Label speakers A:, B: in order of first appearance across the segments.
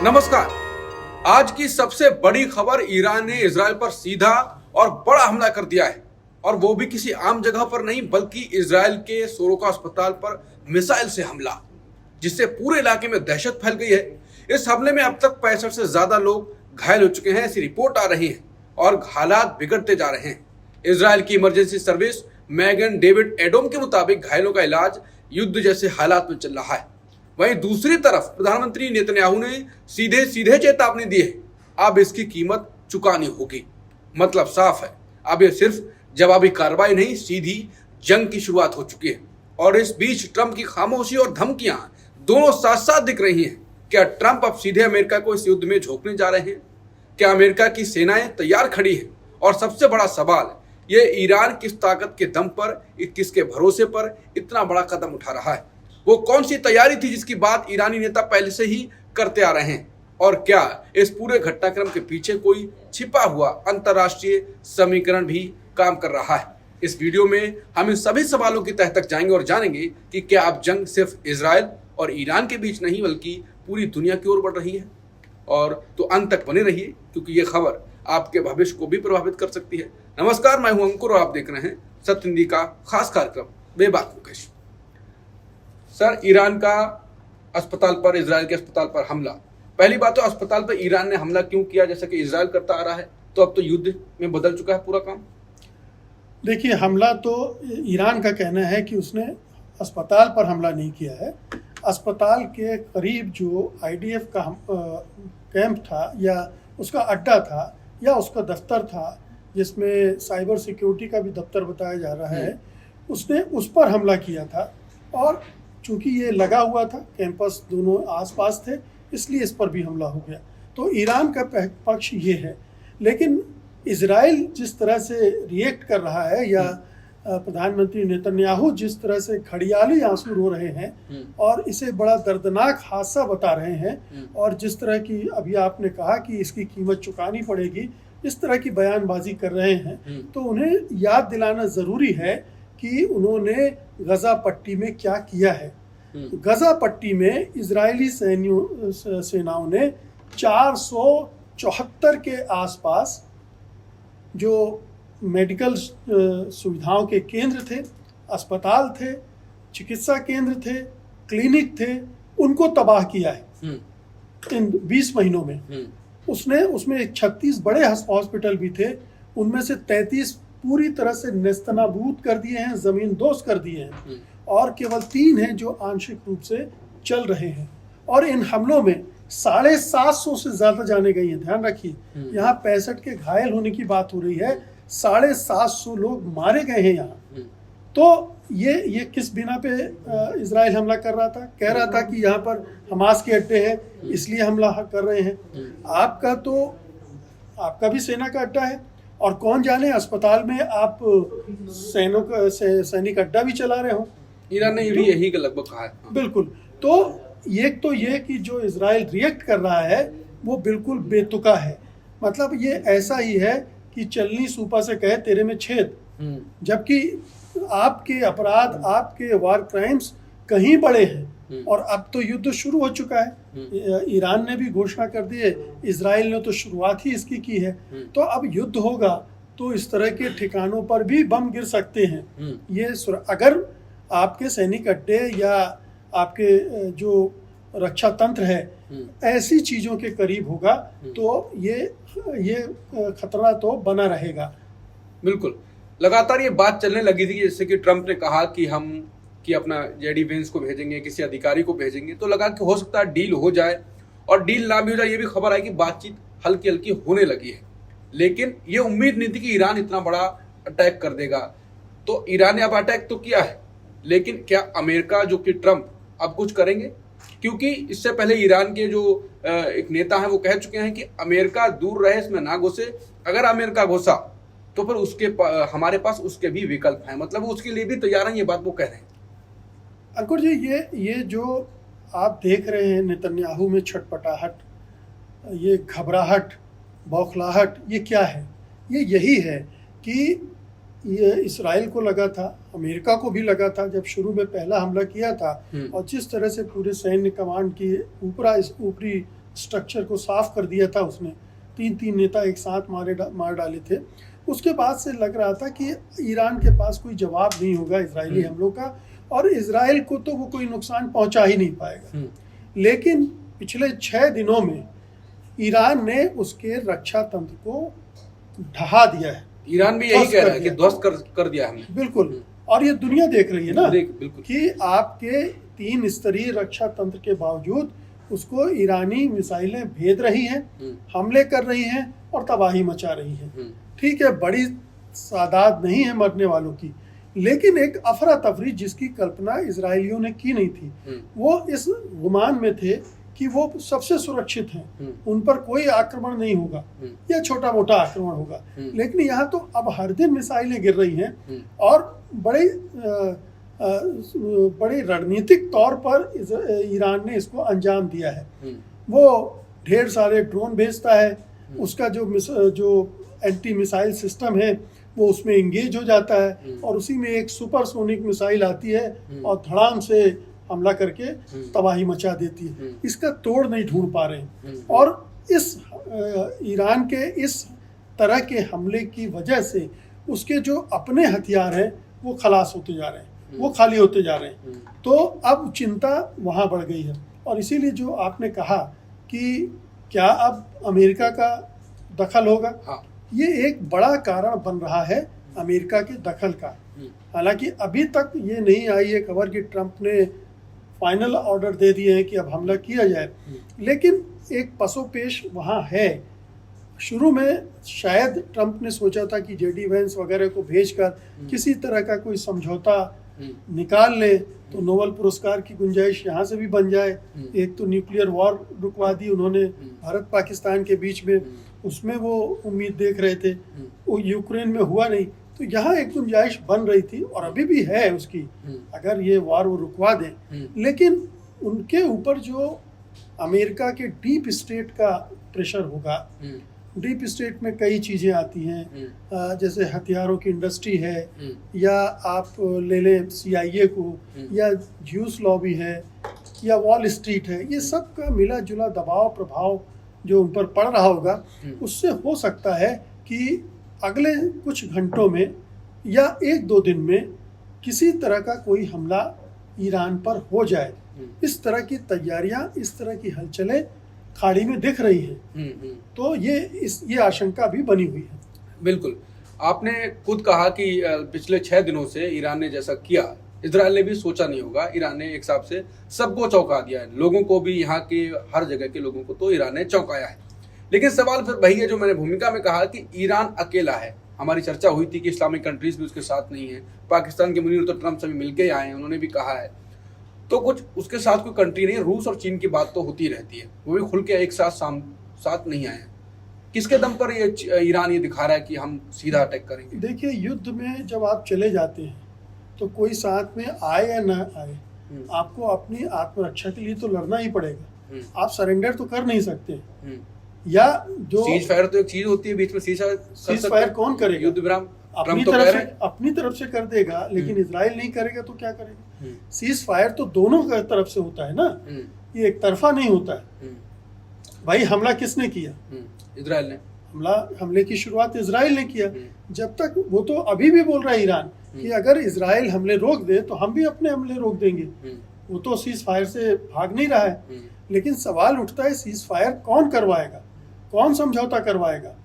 A: नमस्कार। आज की सबसे बड़ी खबर, ईरान ने इजराइल पर सीधा और बड़ा हमला कर दिया है, और वो भी किसी आम जगह पर नहीं बल्कि इजराइल के सोरोका अस्पताल पर मिसाइल से हमला, जिससे पूरे इलाके में दहशत फैल गई है। इस हमले में अब तक 65 से ज्यादा लोग घायल हो चुके हैं, ऐसी रिपोर्ट आ रही है, और हालात बिगड़ते जा रहे हैं। इजराइल की इमरजेंसी सर्विस मैगन डेविड एडोम के मुताबिक घायलों का इलाज युद्ध जैसे हालात में चल रहा है। वहीं दूसरी तरफ प्रधानमंत्री नेतन्याहू ने सीधे सीधे चेतावनी दी है, अब इसकी कीमत चुकानी होगी। मतलब साफ है, अब ये सिर्फ जवाबी कार्रवाई नहीं, सीधी जंग की शुरुआत हो चुकी है। और इस बीच ट्रंप की खामोशी और धमकियां दोनों साथ साथ दिख रही हैं। क्या ट्रंप अब सीधे अमेरिका को इस युद्ध में झोंकने जा रहे हैं? क्या अमेरिका की सेनाएं तैयार खड़ी है? और सबसे बड़ा सवाल, ये ईरान किस ताकत के दम पर, किसके भरोसे पर इतना बड़ा कदम उठा रहा है? वो कौन सी तैयारी थी जिसकी बात ईरानी नेता पहले से ही करते आ रहे हैं? और क्या इस पूरे घटनाक्रम के पीछे कोई छिपा हुआ अंतर्राष्ट्रीय समीकरण भी काम कर रहा है? इस वीडियो में हम इन सभी सवालों की तह तक जाएंगे और जानेंगे कि क्या अब जंग सिर्फ इजराइल और ईरान के बीच नहीं बल्कि पूरी दुनिया की ओर बढ़ रही है। और तो अंत तक बने रहिए, क्योंकि ये खबर आपके भविष्य को भी प्रभावित कर सकती है। नमस्कार, मैं हूं अंकुर और आप देख रहे हैं सत्य हिंदी का खास कार्यक्रम बेबाक मुकेश। सर, ईरान का अस्पताल पर, इजराइल के अस्पताल पर हमला। पहली बात तो अस्पताल पर ईरान ने हमला क्यों किया? जैसा कि इजराइल करता आ रहा है, तो अब तो युद्ध में बदल चुका है पूरा काम।
B: देखिए, हमला तो ईरान का कहना है कि उसने अस्पताल पर हमला नहीं किया है। अस्पताल के करीब जो आईडीएफ का कैंप था या उसका अड्डा था या उसका दफ्तर था, जिसमें साइबर सिक्योरिटी का भी दफ्तर बताया जा रहा है, उसने उस पर हमला किया था। और चूंकि ये लगा हुआ था, कैंपस दोनों आसपास थे, इसलिए इस पर भी हमला हो गया। तो ईरान का पक्ष ये है। लेकिन इजराइल जिस तरह से रिएक्ट कर रहा है, या प्रधानमंत्री नेतन्याहू जिस तरह से खड़ियाली आंसू रो रहे हैं और इसे बड़ा दर्दनाक हादसा बता रहे हैं, और जिस तरह की अभी आपने कहा कि इसकी कीमत चुकानी पड़ेगी, इस तरह की बयानबाजी कर रहे हैं, तो उन्हें याद दिलाना ज़रूरी है कि उन्होंने गजा पट्टी में क्या किया है। गजा पट्टी में इजरायली सेनाओं ने 474 के आसपास जो मेडिकल सुविधाओं के केंद्र थे, अस्पताल थे, चिकित्सा केंद्र थे, क्लिनिक थे, उनको तबाह किया है इन 20 महीनों में। उसमें 36 बड़े हॉस्पिटल भी थे, उनमें से 33 पूरी तरह से नेस्तनाबूद कर दिए हैं, जमीन दोज कर दिए हैं, और केवल 3 हैं जो आंशिक रूप से चल रहे हैं। और इन हमलों में 750 से ज्यादा जाने गई हैं। ध्यान रखिए, यहाँ 65 के घायल होने की बात हो रही है, 750 लोग मारे गए हैं यहाँ। तो ये किस बिना पे इजराइल हमला कर रहा था? कह रहा था कि यहाँ पर हमास के अड्डे हैं, इसलिए हमला कर रहे हैं। आपका भी सेना का अड्डा है, और कौन जाने अस्पताल में आप सैनिक अड्डा भी चला रहे हो।
A: ईरान ने भी यही लगभग कहा है।
B: बिल्कुल। तो ये कि जो इजराइल रिएक्ट कर रहा है वो बिल्कुल बेतुका है। मतलब ये ऐसा ही है कि चलनी सूपा से कहे तेरे में छेद, जबकि आपके अपराध, आपके वार क्राइम्स कहीं बड़े हैं। और अब तो युद्ध शुरू हो चुका है। ईरान ने भी घोषणा कर दी है, इजराइल ने तो शुरुआत ही इसकी की है। तो अब युद्ध होगा तो इस तरह के ठिकानों पर भी बम गिर सकते हैं। ये अगर आपके सैनिक अड्डे या आपके जो रक्षा तंत्र है ऐसी चीजों के करीब होगा, तो ये खतरा तो बना रहेगा।
A: बिल्कुल, लगातार ये बात चलने लगी थी, जैसे कि ट्रंप ने कहा कि हम अपना जेडी वेंस को भेजेंगे, किसी अधिकारी को भेजेंगे, तो लगा कि हो सकता है डील हो जाए, और डील ना भी हो जाए ये भी खबर आई कि बातचीत हल्की हल्की होने लगी है। लेकिन ये उम्मीद नहीं थी कि ईरान इतना बड़ा अटैक कर देगा। तो ईरान ने अब अटैक तो किया है, लेकिन क्या अमेरिका, जो कि ट्रंप, अब कुछ करेंगे? क्योंकि इससे पहले ईरान के जो एक नेता हैं वो कह चुके हैं कि अमेरिका दूर रहे, इसमें ना घुसे। अगर अमेरिका घुसा तो फिर हमारे पास उसके भी विकल्प हैं, मतलब उसके लिए भी तैयार हैं, ये बात वो कह रहे हैं।
B: अंकुर जी, ये जो आप देख रहे हैं नेतन्याहू में छटपटाहट, ये घबराहट, बौखलाहट, ये क्या है? ये यही है कि ये इसराइल को लगा था, अमेरिका को भी लगा था जब शुरू में पहला हमला किया था, और जिस तरह से पूरे सैन्य कमांड की ऊपरी स्ट्रक्चर को साफ कर दिया था उसने, 3 नेता एक साथ मार डाले थे। उसके बाद से लग रहा था कि ईरान के पास कोई जवाब नहीं होगा इजरायली हमलों का, और इजराइल को तो वो कोई नुकसान पहुंचा ही नहीं पाएगा। लेकिन पिछले 6 दिनों में ईरान ने उसके रक्षा तंत्र को ढहा दिया है।
A: ईरान भी यही कह रहा है कि ध्वस्त कर दिया हमने।
B: बिल्कुल, और ये दुनिया देख रही है ना
A: बिल्कुल
B: कि आपके 3 स्तरीय रक्षा तंत्र के बावजूद उसको ईरानी मिसाइलें भेद रही हैं, हमले कर रही हैं और तबाही मचा रही हैं। ठीक है, बड़ी तादाद नहीं है मरने वालों की, लेकिन एक अफरा तफरी जिसकी कल्पना इजरायलियों ने की नहीं थी, वो इस गुमान में थे कि वो सबसे सुरक्षित हैं, उन पर कोई आक्रमण नहीं होगा या छोटा मोटा आक्रमण होगा। लेकिन यहाँ तो अब हर दिन मिसाइलें गिर रही हैं और बड़े रणनीतिक तौर पर ईरान ने इसको अंजाम दिया है। वो ढेर सारे ड्रोन भेजता है, उसका जो एंटी मिसाइल सिस्टम है वो उसमें इंगेज हो जाता है, और उसी में एक सुपरसोनिक मिसाइल आती है और धड़ाम से हमला करके तबाही मचा देती है। इसका तोड़ नहीं ढूंढ पा रहे, और इस ईरान के इस तरह के हमले की वजह से उसके जो अपने हथियार हैं वो खलास होते जा रहे हैं, वो खाली होते जा रहे हैं। तो अब चिंता वहाँ बढ़ गई है, और इसीलिए जो आपने कहा कि क्या अब अमेरिका का दखल होगा,
A: हाँ।
B: ये एक बड़ा कारण बन रहा है अमेरिका के दखल का। हालांकि अभी तक ये नहीं आई है खबर कि ट्रंप ने फाइनल ऑर्डर दे दिए हैं कि अब हमला किया जाए, लेकिन एक पसोपेश वहाँ है। शुरू में शायद ट्रंप ने सोचा था कि जेडी वेंस वगैरह को भेजकर किसी तरह का कोई समझौता निकाल ले तो नोबेल पुरस्कार की गुंजाइश यहाँ से भी बन जाए। एक तो न्यूक्लियर वॉर रुकवा दी उन्होंने भारत पाकिस्तान के बीच में, उसमें वो उम्मीद देख रहे थे, वो यूक्रेन में हुआ नहीं, तो यहाँ एक गुंजाइश बन रही थी और अभी भी है उसकी, अगर ये वार वो रुकवा दें। लेकिन उनके ऊपर जो अमेरिका के डीप स्टेट का प्रेशर होगा, डीप स्टेट में कई चीज़ें आती हैं, जैसे हथियारों की इंडस्ट्री है, या आप ले लें CIA को, या ज्यूस लॉबी है, या वॉल स्ट्रीट है, ये सब का मिला जुला दबाव प्रभाव जो उन पर पड़ रहा होगा, उससे हो सकता है कि अगले कुछ घंटों में या 1-2 दिन में किसी तरह का कोई हमला ईरान पर हो जाए। इस तरह की तैयारियां, इस तरह की हलचलें खाड़ी में दिख रही हैं। तो ये आशंका भी बनी हुई है।
A: बिल्कुल, आपने खुद कहा कि पिछले 6 दिनों से ईरान ने जैसा किया, इजराइल ने भी सोचा नहीं होगा। ईरान ने एक हिसाब से सबको चौंका दिया है, लोगों को भी, यहाँ के हर जगह के लोगों को तो ईरान ने चौंकाया है। लेकिन सवाल फिर वही है जो मैंने भूमिका में कहा कि ईरान अकेला है। हमारी चर्चा हुई थी कि इस्लामिक कंट्रीज भी उसके साथ नहीं है, पाकिस्तान के मुनीर तो ट्रंप से भी मिलके आए हैं, उन्होंने भी कहा है, तो कुछ उसके साथ कोई कंट्री नहीं है। रूस और चीन की बात तो होती रहती है, वो भी खुल के एक साथ नहीं आए हैं। किसके दम पर ये ईरान ये दिखा रहा है कि हम सीधा अटैक करेंगे?
B: देखिए, युद्ध में जब आप चले जाते हैं तो कोई साथ में आए या ना आए, आपको अपनी आत्मरक्षा के लिए तो लड़ना ही पड़ेगा। आप सरेंडर तो कर नहीं सकते। या जो
A: सीज फायर तो एक चीज होती है, बीच में
B: सीज फायर कौन करेगा?
A: युद्ध विराम
B: अपनी तरफ से कर देगा, लेकिन इजराइल नहीं करेगा तो क्या करेगा? सीज फायर तो दोनों तरफ से होता है ना, ये एक तरफा नहीं होता है। भाई, हमला किसने किया?
A: इजराइल ने।
B: हमले की शुरुआत इजराइल ने किया। जब तक वो तो अभी भी बोल रहा है ईरान कि अगर इजराइल हमले रोक दे तो हम भी अपने हमले रोक देंगे। वो तो सीज फायर से भाग नहीं रहा है। लेकिन सवाल उठता है, सीज फायर कौन करवाएगा, कौन समझौता करवाएगा?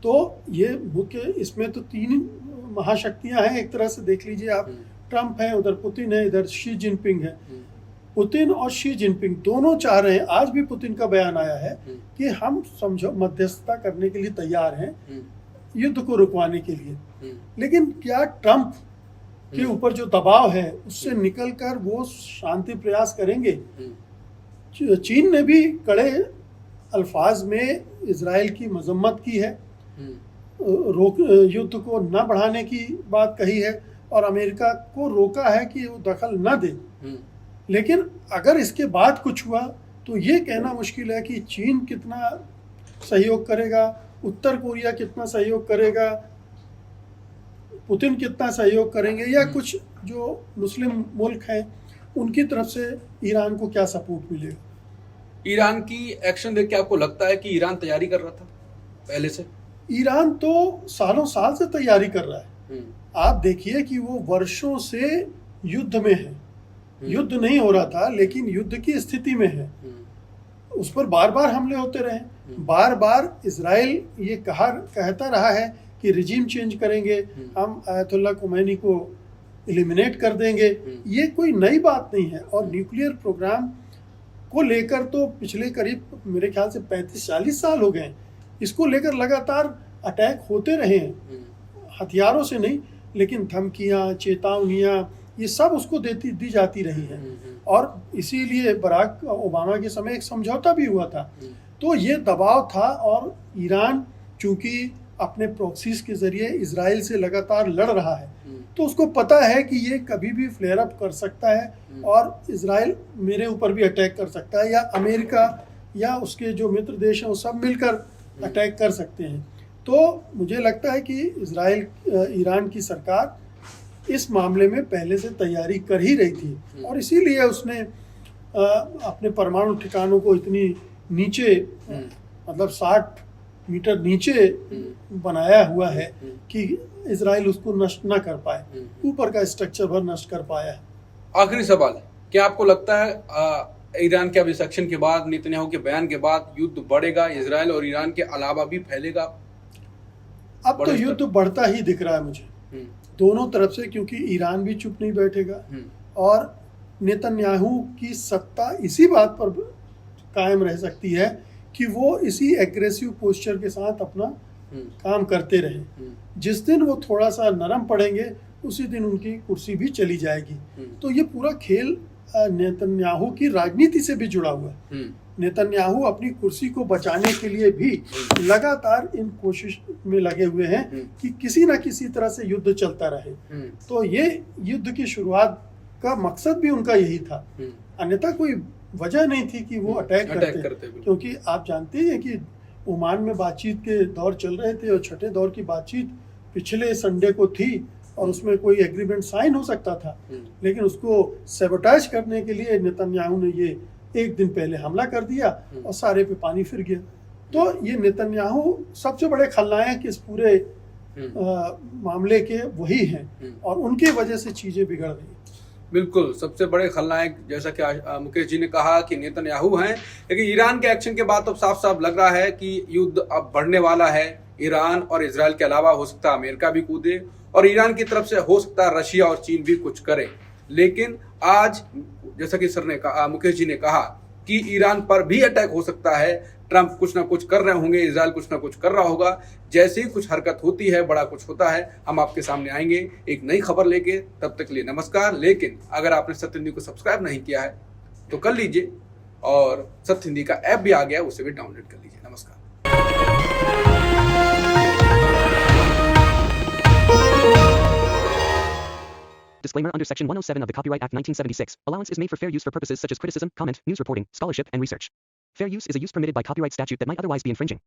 B: तो ये मुख्य इसमें तो 3 महाशक्तियां हैं। एक तरह से देख लीजिए आप, ट्रंप है, उधर पुतिन है, इधर शी जिनपिंग है। पुतिन और शी जिनपिंग दोनों चाह रहे हैं, आज भी पुतिन का बयान आया है कि हम मध्यस्थता करने के लिए तैयार हैं युद्ध को रुकवाने के लिए। लेकिन क्या ट्रंप के ऊपर जो दबाव है उससे निकलकर वो शांति प्रयास करेंगे? चीन ने भी कड़े अल्फाज में इजराइल की मजम्मत की है, युद्ध को न बढ़ाने की बात कही है, और अमेरिका को रोका है कि वो दखल न दे। लेकिन अगर इसके बाद कुछ हुआ तो ये कहना मुश्किल है कि चीन कितना सहयोग करेगा, उत्तर कोरिया कितना सहयोग करेगा, पुतिन कितना सहयोग करेंगे, या कुछ जो मुस्लिम मुल्क हैं उनकी तरफ से ईरान को क्या सपोर्ट मिलेगा।
A: ईरान की एक्शन देख के आपको लगता है कि ईरान तैयारी कर रहा था पहले से?
B: ईरान तो सालों साल से तैयारी कर रहा है।
A: हम्म,
B: आप देखिए कि वो वर्षों से युद्ध में है। युद्ध नहीं हो रहा था, लेकिन युद्ध की स्थिति में है। उस पर बार बार हमले होते रहे। बार बार इजराइल ये कहता रहा है कि रिजीम चेंज करेंगे, हम आयतुल्लाह खुमैनी को एलिमिनेट कर देंगे। ये कोई नई बात नहीं है। और न्यूक्लियर प्रोग्राम को लेकर तो पिछले करीब मेरे ख्याल से 35-40 साल हो गए हैं। इसको लेकर लगातार अटैक होते रहे हैं, हथियारों से नहीं, लेकिन धमकियाँ, चेतावनियाँ, ये सब उसको दी जाती रही हैं। और इसीलिए बराक ओबामा के समय एक समझौता भी हुआ था। तो ये दबाव था। और ईरान चूंकि अपने प्रॉक्सीज के जरिए इजराइल से लगातार लड़ रहा है, तो उसको पता है कि ये कभी भी फ्लेयर अप कर सकता है और इजराइल मेरे ऊपर भी अटैक कर सकता है, या अमेरिका या उसके जो मित्र देश हैं वो सब मिलकर अटैक कर सकते हैं। तो मुझे लगता है कि ईरान की सरकार इस मामले में पहले से तैयारी कर ही रही थी। और इसीलिए उसने अपने परमाणु ठिकानों को इतनी नीचे, मतलब 60 मीटर नीचे बनाया हुआ है कि इजराइल उसको नष्ट ना कर पाए, ऊपर का स्ट्रक्चर भर नष्ट कर पाया है।
A: आखिरी सवाल है, क्या आपको लगता है ईरान के अभी सेक्शन के बाद, नेतन्याहू के बयान के बाद युद्ध बढ़ेगा, इजराइल और ईरान के अलावा भी फैलेगा?
B: अब तो युद्ध बढ़ता ही दिख रहा है मुझे, दोनों तरफ से, क्योंकि ईरान भी चुप नहीं बैठेगा और नेतन्याहू की सत्ता इसी बात पर कायम रह सकती है कि वो इसी एग्रेसिव पोस्चर के साथ अपना काम करते रहे। जिस दिन वो थोड़ा सा नरम पड़ेंगे उसी दिन उनकी कुर्सी भी चली जाएगी। तो ये पूरा खेल नेतन्याहू की राजनीति से भी जुड़ा हुआ है। नेतन्याहू अपनी कुर्सी को बचाने के लिए भी लगातार इन कोशिश में लगे हुए हैं कि किसी ना किसी तरह से युद्ध चलता रहे। तो ये युद्ध की शुरुआत का मकसद भी उनका यही था, अन्यथा कोई वजह नहीं थी कि वो अटैक करते। क्योंकि आप जानते हैं कि ओमान में बातचीत के दौर चल रहे थे और छठे दौर की बातचीत पिछले संडे को थी और उसमें कोई एग्रीमेंट साइन हो सकता था, लेकिन उसको सैबोटाज करने के लिए नेतन्याहू ने ये एक दिन पहले हमला कर दिया और सारे पे पानी फिर गया। तो ये नेतन्याहू सबसे बड़े खलनायक इस पूरे मामले के वही हैं और उनकी वजह से चीजें बिगड़ गई।
A: बिल्कुल, सबसे बड़े खलनायक जैसा कि मुकेश जी ने कहा कि नेतन्याहू हैं, लेकिन ईरान के एक्शन के बाद तो साफ साफ लग रहा है कि युद्ध अब बढ़ने वाला है। ईरान और इजराइल के अलावा हो सकता है अमेरिका भी कूदे और ईरान की तरफ से हो सकता है रशिया और चीन भी कुछ करे। लेकिन आज जैसा कि सर ने कहा, मुकेश जी ने कहा कि ईरान पर भी अटैक हो सकता है। ट्रंप कुछ ना कुछ कर रहे होंगे, इजराइल कुछ ना कुछ कर रहा होगा। जैसे ही कुछ हरकत होती है, बड़ा कुछ होता है, हम आपके सामने आएंगे एक नई खबर लेके। तब तक के लिए नमस्कार। लेकिन अगर आपने सत्य हिंदी को सब्सक्राइब नहीं किया है तो कर लीजिए, और सत्य हिंदी का ऐप भी आ गया, उसे भी डाउनलोड कर लीजिए। नमस्कार।
C: Disclaimer under Section 107 of the Copyright Act 1976. Allowance is made for fair use for purposes such as criticism, comment, news reporting, scholarship, and research. Fair use is a use permitted by copyright statute that might otherwise be infringing.